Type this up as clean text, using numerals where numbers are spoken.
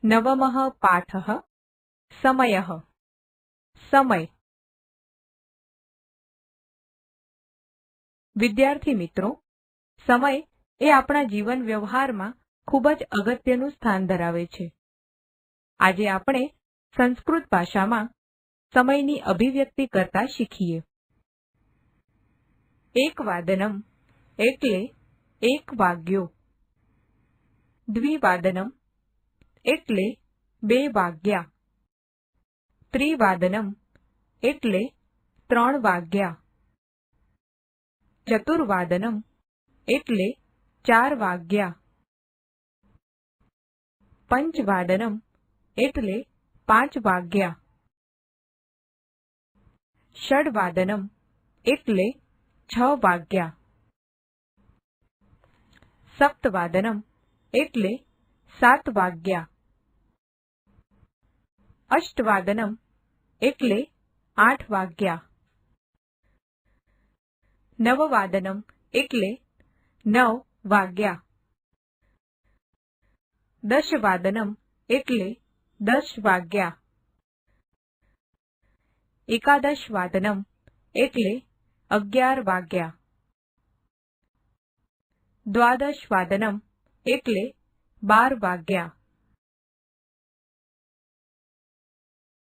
નવમઃ પાઠઃ સમયઃ સમય। વિદ્યાર્થી મિત્રો, સમય એ આપણા જીવન વ્યવહારમાં ખૂબ જ અગત્યનું સ્થાન ધરાવે છે। આજે આપણે સંસ્કૃત ભાષામાં સમયની અભિવ્યક્તિ કરતા શીખીએ। એકવાદનમ એટલે 1 વાગ્યો, દ્વિવાદનમ એટલે 2 વાગ્યા, ત્રિવાદનમ એટલે 3 વાગ્યા, ચતુર્વાદનમ એટલે 4 વાગ્યા, પંચવાદનમ એટલે 5 વાગ્યા, ષડવાદનમ એટલે 6 વાગ્યા, સપ્તવાદનમ એટલે 7 વાગ્યા, અષ્ટવાદનમ એટલે 8 વાગ્યા, નવવાદનમ એટલે 9 વાગ્યા, દશવાદનમ એટલે 10 વાગ્યા, એકાદશવાદનમ એટલે 11 વાગ્યા, દ્વાદશવાદનમ એટલે 12 વાગ્યા,